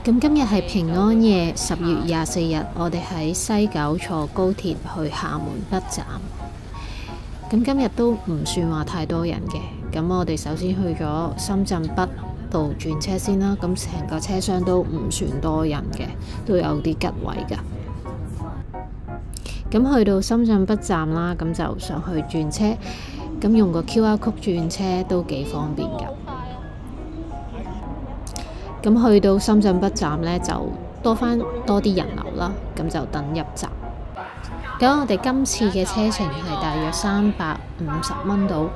咁今日係平安夜，10月24日，我哋喺西九坐高鐵去廈門北站。咁今日都唔算話太多人嘅。咁我哋首先去咗深圳北度轉車先啦。咁成個車廂都唔算多人嘅，都有啲吉位㗎。咁去到深圳北站啦，咁就上去轉車。咁用個 QR code 轉車都幾方便㗎。咁去到深圳北站呢，就多啲人流啦，咁就等入閘。咁我哋今次嘅車程係大約350蚊到，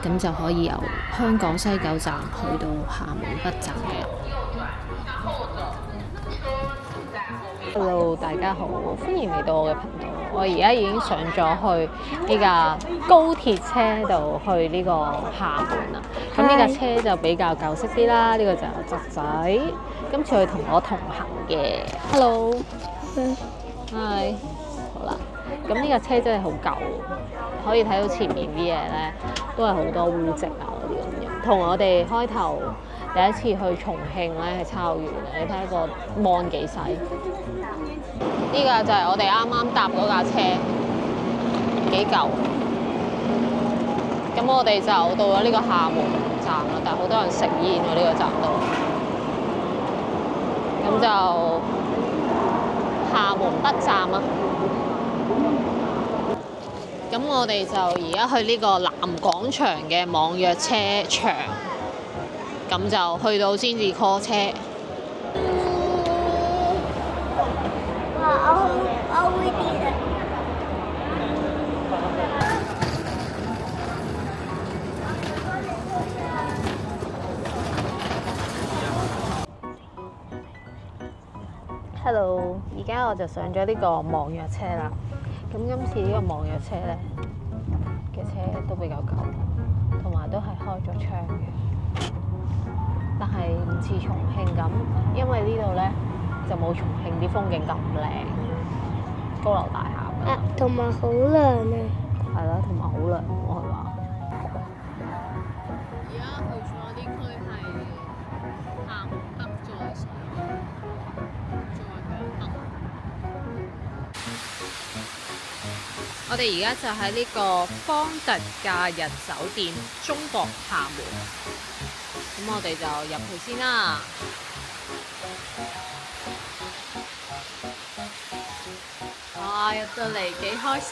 咁就可以由香港西九站去到廈門北站嘅。Hello， 大家好，歡迎嚟到我嘅頻道。我而家已經上咗去呢架高鐵車度去呢個廈門啦。咁呢架車就比較舊式啲啦，呢個就係我侄仔，今次佢同我同行嘅。Hello， Hi， 好啦。咁呢架車真係好舊，可以睇到前面啲嘢咧，都係好多污跡啊嗰啲咁樣。同我哋開頭第一次去重慶咧係差好遠嘅，你睇個芒幾細。呢架就係我哋啱啱搭嗰架車，幾舊。咁我哋就到咗呢個廈門站啦，但係好多人食煙喎呢個站度。咁就廈門北站啊。咁我哋就而家去呢個南廣場嘅網約車場，咁就去到先至 call 車。Hello， 而家我就上咗呢個網約車啦。咁今次呢個網約車咧嘅車都比較舊，同埋都係開咗窗嘅，但係唔似重慶咁，因為呢度咧就冇重慶啲風景咁靚，高樓大廈啊，同埋好涼啊！係啦，同埋好涼喎，佢話。而家去咗呢區係廈門北再上，再向北。我哋而家就喺呢個方特假日酒店中國廈門，咁我哋就入去先啦。哇！入到嚟幾開心，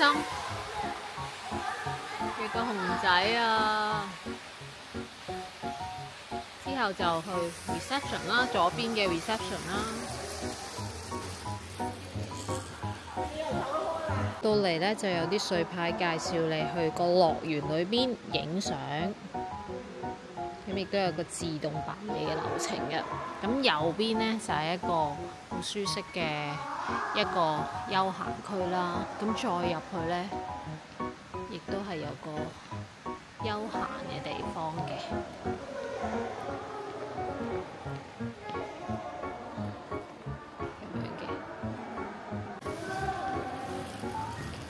幾個熊仔啊！之後就去 reception 啦，左邊嘅 reception 啦。到嚟呢就有啲水牌介紹你去個樂園裏邊影相，咁亦都有個自動辦理嘅流程嘅。咁右邊呢就係一個好舒適嘅一個休閒區啦。咁再入去呢，亦都係有個休閒嘅地方嘅。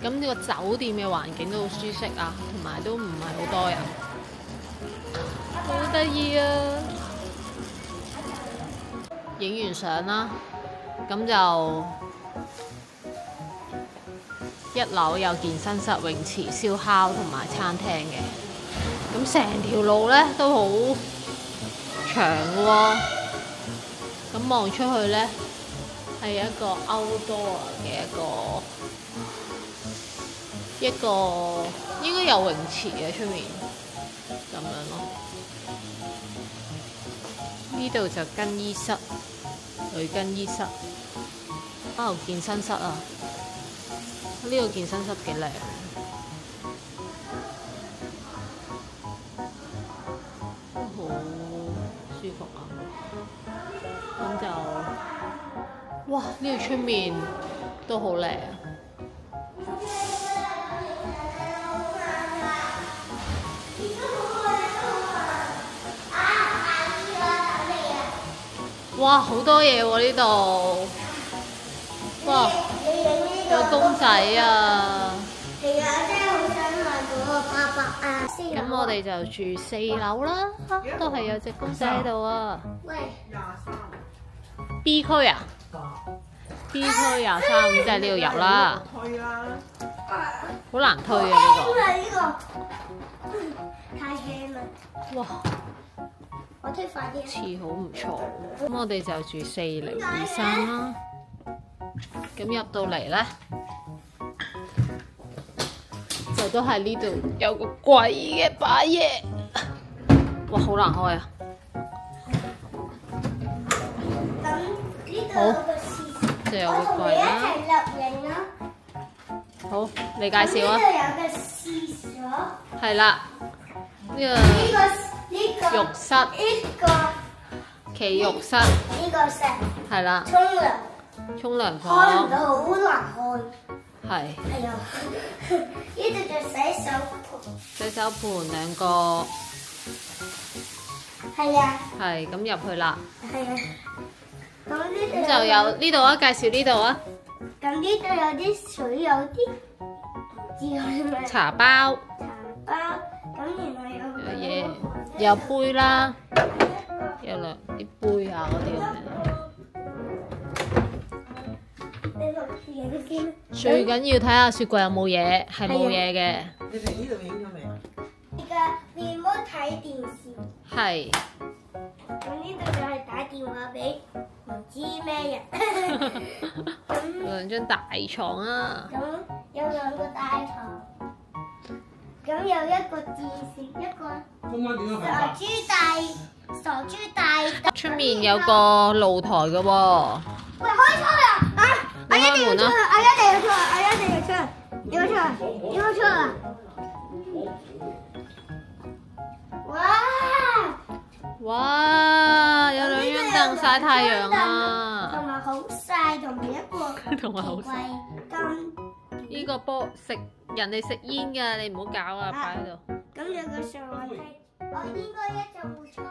咁呢個酒店嘅環境都好舒適啊，同埋都唔係好多人，好得意啊！影完相啦，咁就1樓有健身室、泳池、燒烤同埋餐廳嘅。咁成條路咧都好長喎，咁望出去咧係一個 outdoor 嘅一個應該有泳池嘅出面咁樣咯。呢度就更衣室、女更衣室，健身室啊！呢個健身室幾靚，都好舒服啊！咁就哇，呢度出面都好靚。哇，好多嘢喎呢度！哇，有公仔啊！係啊，真係好想買嗰個爸爸啊！咁我哋就住4樓啦，都係有隻公仔喺度啊！喂，23。B 區啊？B 區23咁即係呢度入啦。推啦，好難推啊呢個太輕啦，哇，我推快啲。似好唔錯。咁我哋就住4023啦。咁入到嚟咧，就都係呢度有個櫃嘅擺嘢。哇，好難開啊！咁呢度有個廁所，就有個我同你一櫃啦。齊錄影啦。好，你介紹啊呢。度有個廁所，係啦，呢呢個個浴室、呢個企浴室呢個石係啦，沖涼，沖涼開唔房到好難開。係哎呀，呢度就洗手盆，洗手盆兩個，係啊，係咁入去啦。係啊。咁呢度咁就有呢度啊，介紹呢度啊，咁呢度有啲水，有啲知係咪？茶包茶包，咁然後有有嘢，有杯啦，有兩啲杯啊嗰啲咁樣。你錄影先。最緊要睇下雪櫃有冇嘢，係冇嘢嘅，你哋呢度影咗未啊？而家面膜睇電視，係咁呢度就係打電話俾唔知咩人。咁兩張大床啊，咁有兩個大床，咁有一個電視，一個今晚點樣傻瞓豬大傻豬大。出面有個露台嘅喎，喂，開窗啦！啊！我你一定要開門啊出嚟！我一定要出嚟！我一定要出嚟！要出嚟！要出嚟！哇！哇，有兩張凳曬太陽同啊！埋好細，同埋一個同埋好奇怪金。呢個波食人哋食煙㗎，你唔好搞啊！擺喺度。咁有個上滑梯，我應該一陣會出去。